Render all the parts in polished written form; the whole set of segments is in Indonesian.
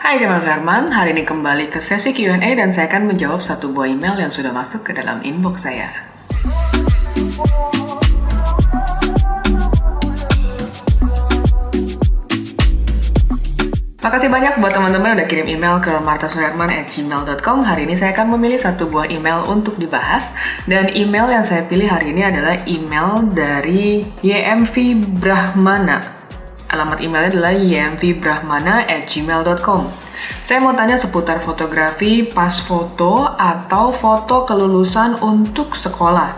Hai, saya Mas Herman. Hari ini kembali ke sesi Q&A dan saya akan menjawab satu buah email yang sudah masuk ke dalam inbox saya. Makasih banyak buat teman-teman udah kirim email ke martasuherman@gmail.com. Hari ini saya akan memilih satu buah email untuk dibahas. Dan email yang saya pilih hari ini adalah email dari YMV Brahmana. Alamat emailnya adalah ymvbrahmana@gmail.com. Saya mau tanya seputar fotografi pas foto atau foto kelulusan untuk sekolah.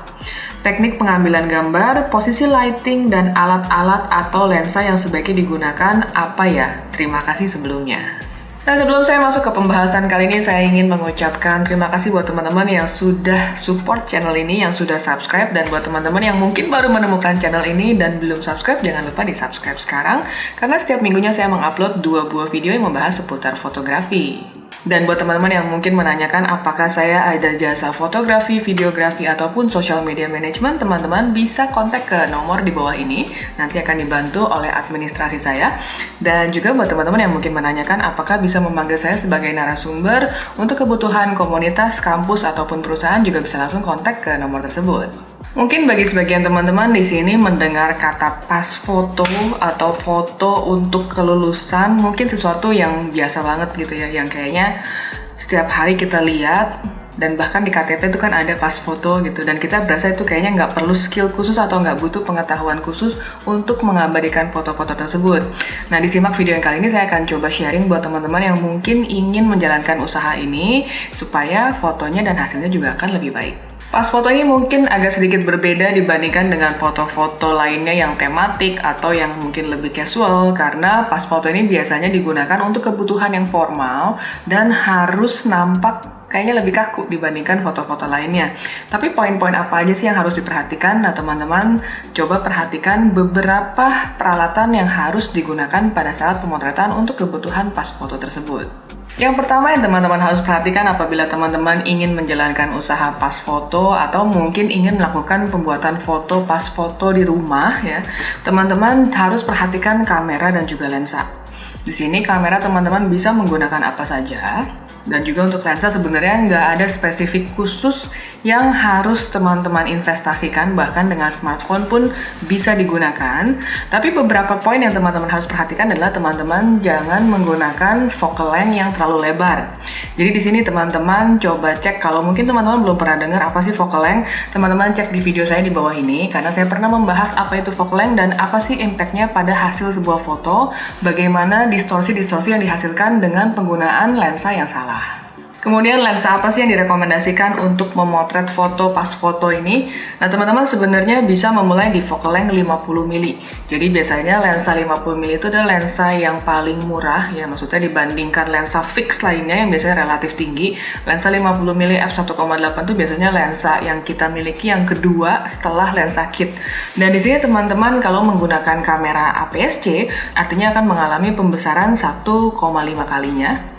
Teknik pengambilan gambar, posisi lighting, dan alat-alat atau lensa yang sebaiknya digunakan apa ya? Terima kasih sebelumnya. Nah, sebelum saya masuk ke pembahasan kali ini, saya ingin mengucapkan terima kasih buat teman-teman yang sudah support channel ini, yang sudah subscribe, dan buat teman-teman yang mungkin baru menemukan channel ini dan belum subscribe, jangan lupa di-subscribe sekarang, karena setiap minggunya saya mengupload 2 buah video yang membahas seputar fotografi. Dan buat teman-teman yang mungkin menanyakan apakah saya ada jasa fotografi, videografi, ataupun social media management, teman-teman bisa kontak ke nomor di bawah ini. Nanti akan dibantu oleh administrasi saya. Dan juga buat teman-teman yang mungkin menanyakan apakah bisa memanggil saya sebagai narasumber untuk kebutuhan komunitas, kampus, ataupun perusahaan, juga bisa langsung kontak ke nomor tersebut. Mungkin bagi sebagian teman-teman di sini mendengar kata pas foto atau foto untuk kelulusan mungkin sesuatu yang biasa banget gitu ya, yang kayaknya setiap hari kita lihat, dan bahkan di KTP itu kan ada pas foto gitu, dan kita berasa itu kayaknya nggak perlu skill khusus atau nggak butuh pengetahuan khusus untuk mengabadikan foto-foto tersebut. Nah, disimak video yang kali ini saya akan coba sharing buat teman-teman yang mungkin ingin menjalankan usaha ini supaya fotonya dan hasilnya juga akan lebih baik. Pas foto ini mungkin agak sedikit berbeda dibandingkan dengan foto-foto lainnya yang tematik atau yang mungkin lebih casual, karena pas foto ini biasanya digunakan untuk kebutuhan yang formal dan harus nampak kayaknya lebih kaku dibandingkan foto-foto lainnya. Tapi poin-poin apa aja sih yang harus diperhatikan? Nah, teman-teman coba perhatikan beberapa peralatan yang harus digunakan pada saat pemotretan untuk kebutuhan pas foto tersebut. Yang pertama yang teman-teman harus perhatikan apabila teman-teman ingin menjalankan usaha pas foto atau mungkin ingin melakukan pembuatan foto pas foto di rumah ya, teman-teman harus perhatikan kamera dan juga lensa. Di sini kamera teman-teman bisa menggunakan apa saja. Dan juga untuk lensa sebenarnya nggak ada spesifik khusus yang harus teman-teman investasikan, bahkan dengan smartphone pun bisa digunakan. Tapi beberapa poin yang teman-teman harus perhatikan adalah teman-teman jangan menggunakan focal length yang terlalu lebar. Jadi di sini teman-teman coba cek, kalau mungkin teman-teman belum pernah dengar apa sih focal length, teman-teman cek di video saya di bawah ini, karena saya pernah membahas apa itu focal length dan apa sih impact-nya pada hasil sebuah foto, bagaimana distorsi-distorsi yang dihasilkan dengan penggunaan lensa yang salah. Kemudian lensa apa sih yang direkomendasikan untuk memotret foto pas foto ini? Nah, teman-teman sebenarnya bisa memulai di focal length 50 mili. Jadi biasanya lensa 50 mili itu adalah lensa yang paling murah ya, maksudnya dibandingkan lensa fix lainnya yang biasanya relatif tinggi. Lensa 50 mili f1.8 itu biasanya lensa yang kita miliki yang kedua setelah lensa kit. Dan di sini teman-teman kalau menggunakan kamera APS-C artinya akan mengalami pembesaran 1,5 kalinya.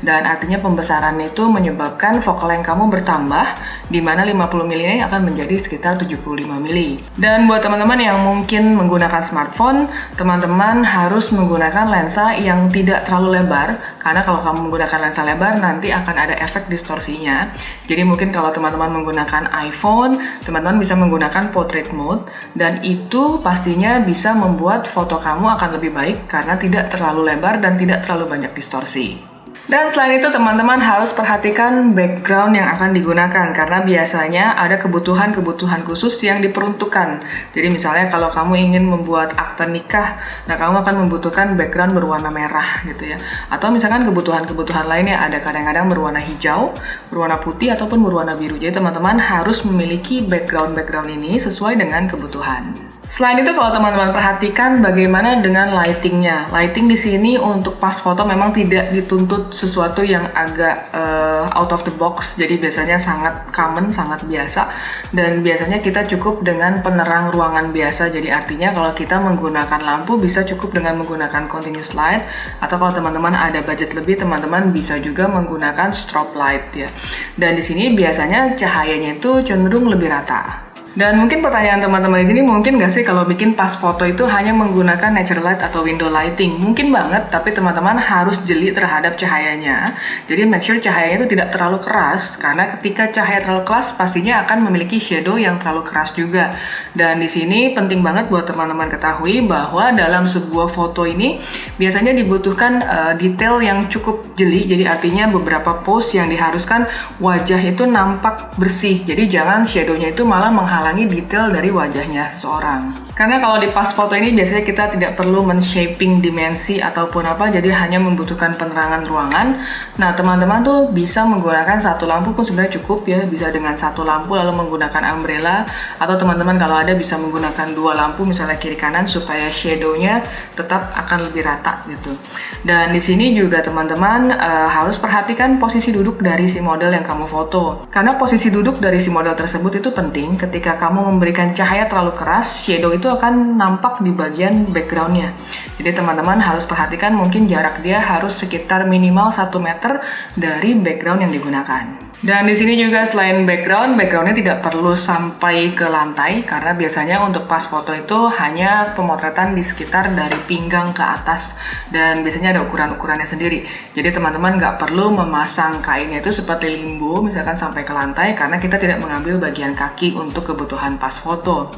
Dan artinya pembesaran itu menyebabkan focal length kamu bertambah, di mana 50 mili ini akan menjadi sekitar 75 mili. Dan buat teman-teman yang mungkin menggunakan smartphone, teman-teman harus menggunakan lensa yang tidak terlalu lebar, karena kalau kamu menggunakan lensa lebar nanti akan ada efek distorsinya. Jadi mungkin kalau teman-teman menggunakan iPhone, teman-teman bisa menggunakan portrait mode, dan itu pastinya bisa membuat foto kamu akan lebih baik karena tidak terlalu lebar dan tidak terlalu banyak distorsi. Dan selain itu teman-teman harus perhatikan background yang akan digunakan, karena biasanya ada kebutuhan-kebutuhan khusus yang diperuntukkan. Jadi misalnya kalau kamu ingin membuat akte nikah, nah kamu akan membutuhkan background berwarna merah gitu ya. Atau misalkan kebutuhan-kebutuhan lainnya ada kadang-kadang berwarna hijau, berwarna putih, ataupun berwarna biru. Jadi teman-teman harus memiliki background-background ini sesuai dengan kebutuhan. Selain itu kalau teman-teman perhatikan bagaimana dengan lightingnya. Lighting di sini untuk pas foto memang tidak dituntut sesuatu yang agak out of the box, jadi biasanya sangat common, sangat biasa, dan biasanya kita cukup dengan penerang ruangan biasa. Jadi artinya kalau kita menggunakan lampu bisa cukup dengan menggunakan continuous light, atau kalau teman-teman ada budget lebih, teman-teman bisa juga menggunakan strobe light ya. Dan di sini biasanya cahayanya itu cenderung lebih rata. Dan mungkin pertanyaan teman-teman di sini mungkin nggak sih kalau bikin pas foto itu hanya menggunakan natural light atau window lighting? Mungkin banget, tapi teman-teman harus jeli terhadap cahayanya. Jadi make sure cahayanya itu tidak terlalu keras, karena ketika cahaya terlalu keras pastinya akan memiliki shadow yang terlalu keras juga. Dan di sini penting banget buat teman-teman ketahui bahwa dalam sebuah foto ini biasanya dibutuhkan detail yang cukup jeli. Jadi artinya beberapa pose yang diharuskan wajah itu nampak bersih. Jadi jangan shadownya itu malah menghalangi detail dari wajahnya seseorang. Karena kalau di pas foto ini biasanya kita tidak perlu men-shaping dimensi ataupun apa, jadi hanya membutuhkan penerangan ruangan. Nah, teman-teman tuh bisa menggunakan satu lampu pun sebenarnya cukup ya, bisa dengan satu lampu lalu menggunakan umbrella, atau teman-teman kalau ada bisa menggunakan dua lampu misalnya kiri kanan supaya shadownya tetap akan lebih rata gitu. Dan di sini juga teman-teman harus perhatikan posisi duduk dari si model yang kamu foto. Karena posisi duduk dari si model tersebut itu penting. Ketika kamu memberikan cahaya terlalu keras, shadow itu akan nampak di bagian backgroundnya. Jadi teman-teman harus perhatikan mungkin jarak dia harus sekitar minimal 1 meter dari background yang digunakan. Dan di sini juga selain backgroundnya tidak perlu sampai ke lantai, karena biasanya untuk pas foto itu hanya pemotretan di sekitar dari pinggang ke atas, dan biasanya ada ukuran-ukurannya sendiri. Jadi teman-teman nggak perlu memasang kainnya itu seperti limbo misalkan sampai ke lantai, karena kita tidak mengambil bagian kaki untuk kebutuhan pas foto.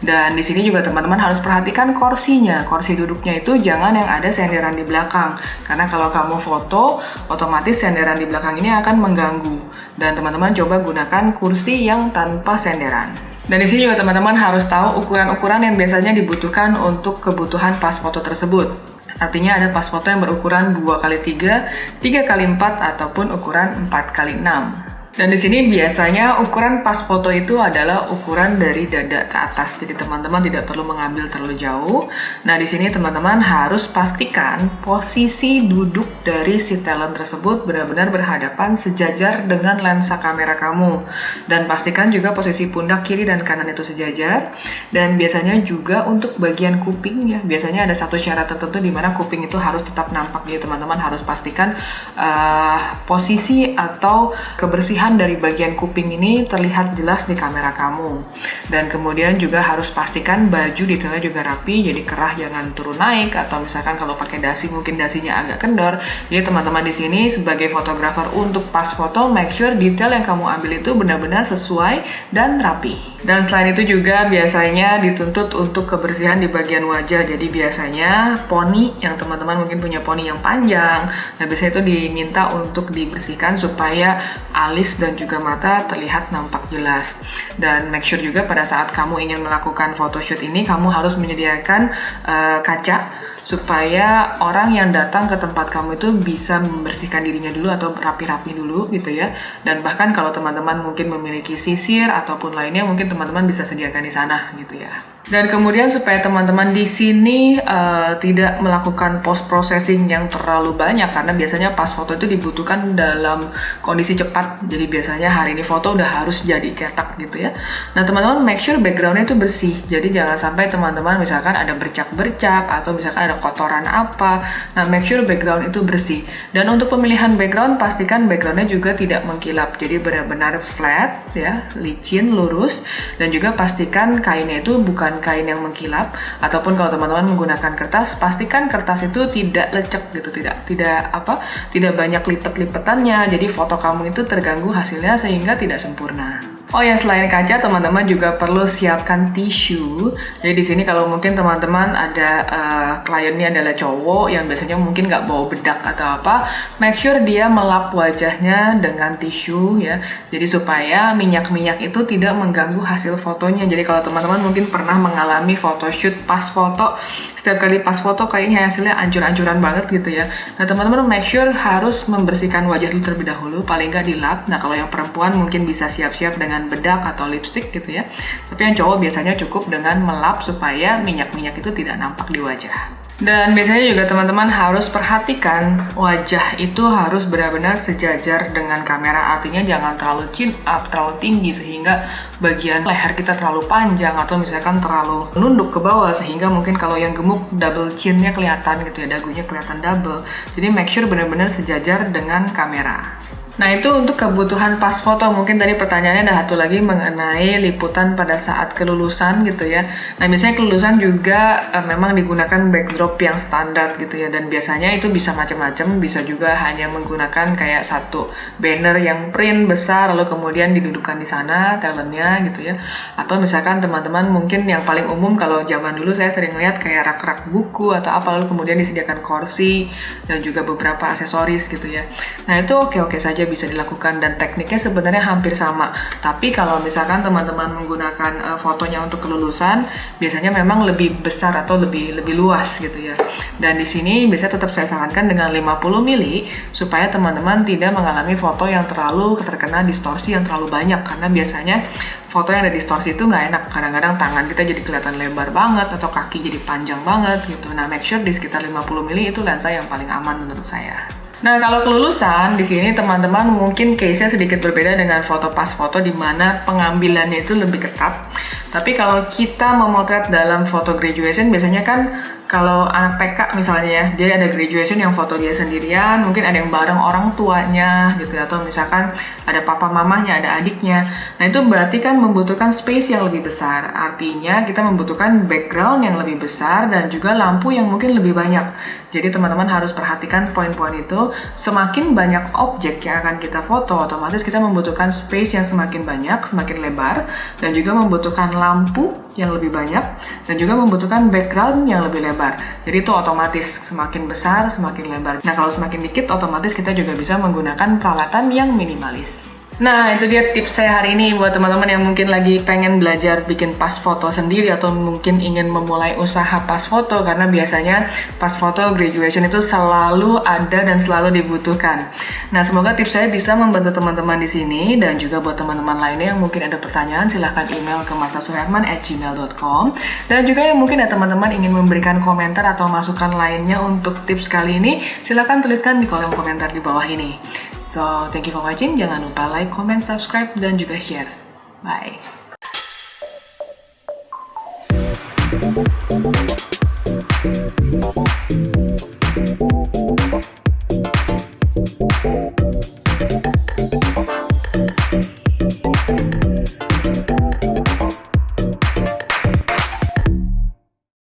Dan di sini juga teman-teman harus perhatikan kursinya, kursi duduknya itu jangan yang ada senderan di belakang, karena kalau kamu foto otomatis senderan di belakang ini akan mengganggu. Dan teman-teman coba gunakan kursi yang tanpa senderan. Dan di sini juga teman-teman harus tahu ukuran-ukuran yang biasanya dibutuhkan untuk kebutuhan pas foto tersebut. Artinya ada pas foto yang berukuran 2x3, 3x4 ataupun ukuran 4x6. Dan di sini biasanya ukuran pas foto itu adalah ukuran dari dada ke atas. Jadi teman-teman tidak perlu mengambil terlalu jauh. Nah, di sini teman-teman harus pastikan posisi duduk dari si talent tersebut benar-benar berhadapan sejajar dengan lensa kamera kamu. Dan pastikan juga posisi pundak kiri dan kanan itu sejajar. Dan biasanya juga untuk bagian kuping ya, biasanya ada satu syarat tertentu di mana kuping itu harus tetap nampak. Jadi teman-teman harus pastikan posisi atau kebersihan dari bagian kuping ini terlihat jelas di kamera kamu. Dan kemudian juga harus pastikan baju detailnya juga rapi, jadi kerah jangan turun naik, atau misalkan kalau pakai dasi mungkin dasinya agak kendor. Jadi teman-teman di sini sebagai fotografer untuk pas foto, make sure detail yang kamu ambil itu benar-benar sesuai dan rapi. Dan selain itu juga biasanya dituntut untuk kebersihan di bagian wajah. Jadi biasanya poni, yang teman-teman mungkin punya poni yang panjang, nah biasanya itu diminta untuk dibersihkan supaya alis dan juga mata terlihat nampak jelas. Dan make sure juga pada saat kamu ingin melakukan photoshoot ini, kamu harus menyediakan kaca supaya orang yang datang ke tempat kamu itu bisa membersihkan dirinya dulu atau rapi-rapi dulu gitu ya. Dan bahkan kalau teman-teman mungkin memiliki sisir ataupun lainnya, mungkin teman-teman bisa sediakan di sana gitu ya. Dan kemudian supaya teman-teman di sini tidak melakukan post processing yang terlalu banyak, karena biasanya pas foto itu dibutuhkan dalam kondisi cepat. Jadi biasanya hari ini foto udah harus jadi cetak gitu ya. Nah teman-teman make sure backgroundnya itu bersih. Jadi jangan sampai teman-teman misalkan ada bercak-bercak atau misalkan ada kotoran apa. Nah make sure background itu bersih. Dan untuk pemilihan background pastikan backgroundnya juga tidak mengkilap. Jadi benar-benar flat ya, licin, lurus. Dan juga pastikan kainnya itu bukan kain yang mengkilap, ataupun kalau teman-teman menggunakan kertas, pastikan kertas itu tidak lecek gitu, tidak banyak lipet-lipetannya, jadi foto kamu itu terganggu hasilnya sehingga tidak sempurna. Oh ya, selain kaca, teman-teman juga perlu siapkan tisu. Jadi di sini kalau mungkin teman-teman ada kliennya adalah cowok yang biasanya mungkin nggak bawa bedak atau apa, make sure dia melap wajahnya dengan tisu ya. Jadi supaya minyak-minyak itu tidak mengganggu hasil fotonya. Jadi kalau teman-teman mungkin pernah mengalami photoshoot pas foto, setiap kali pas foto kayaknya hasilnya ancur-ancuran banget gitu ya. Nah teman-teman make sure harus membersihkan wajah dulu terlebih dahulu, paling nggak dilap. Nah kalau yang perempuan mungkin bisa siap-siap dengan bedak atau lipstick gitu ya. Tapi yang cowok biasanya cukup dengan melap supaya minyak-minyak itu tidak nampak di wajah. Dan biasanya juga teman-teman harus perhatikan wajah itu harus benar-benar sejajar dengan kamera. Artinya jangan terlalu chin up, terlalu tinggi sehingga bagian leher kita terlalu panjang, atau misalkan terlalu menunduk ke bawah sehingga mungkin kalau yang gemuk double chinnya kelihatan gitu ya, dagunya kelihatan double. Jadi make sure benar-benar sejajar dengan kamera. Nah, itu untuk kebutuhan pas foto. Mungkin tadi pertanyaannya ada satu lagi mengenai liputan pada saat kelulusan gitu ya. Nah, biasanya kelulusan juga memang digunakan backdrop yang standar gitu ya. Dan biasanya itu bisa macam-macam, bisa juga hanya menggunakan kayak satu banner yang print besar lalu kemudian didudukan di sana talentnya gitu ya. Atau misalkan teman-teman mungkin yang paling umum kalau zaman dulu saya sering lihat kayak rak-rak buku atau apa lalu kemudian disediakan kursi dan juga beberapa aksesoris gitu ya. Nah, itu oke-oke saja bisa dilakukan dan tekniknya sebenarnya hampir sama. Tapi kalau misalkan teman-teman menggunakan fotonya untuk kelulusan, biasanya memang lebih besar atau lebih luas gitu ya. Dan di sini biasanya tetap saya sarankan dengan 50 mili supaya teman-teman tidak mengalami foto yang terlalu terkena distorsi yang terlalu banyak, karena biasanya foto yang ada distorsi itu nggak enak. Kadang-kadang tangan kita jadi kelihatan lebar banget atau kaki jadi panjang banget gitu. Nah, make sure di sekitar 50 mili itu lensa yang paling aman menurut saya. Nah, kalau kelulusan di sini teman-teman mungkin case-nya sedikit berbeda dengan foto pas foto di mana pengambilannya itu lebih ketat. Tapi kalau kita memotret dalam foto graduation biasanya kan kalau anak TK misalnya ya, dia ada graduation yang foto dia sendirian, mungkin ada yang bareng orang tuanya gitu, atau misalkan ada papa mamahnya, ada adiknya. Nah, itu berarti kan membutuhkan space yang lebih besar. Artinya kita membutuhkan background yang lebih besar dan juga lampu yang mungkin lebih banyak. Jadi teman-teman harus perhatikan poin-poin itu. Semakin banyak objek yang akan kita foto, otomatis kita membutuhkan space yang semakin banyak, semakin lebar, dan juga membutuhkan lampu yang lebih banyak, dan juga membutuhkan background yang lebih lebar. Jadi itu otomatis semakin besar, semakin lebar. Nah, kalau semakin dikit, otomatis kita juga bisa menggunakan peralatan yang minimalis. Nah, itu dia tips saya hari ini buat teman-teman yang mungkin lagi pengen belajar bikin pas foto sendiri atau mungkin ingin memulai usaha pas foto, karena biasanya pas foto graduation itu selalu ada dan selalu dibutuhkan. Nah, semoga tips saya bisa membantu teman-teman di sini, dan juga buat teman-teman lainnya yang mungkin ada pertanyaan silahkan email ke martasuherman@gmail.com. Dan juga yang mungkin ada teman-teman ingin memberikan komentar atau masukan lainnya untuk tips kali ini, silahkan tuliskan di kolom komentar di bawah ini. So, thank you for watching. Jangan lupa like, comment, subscribe, dan juga share. Bye.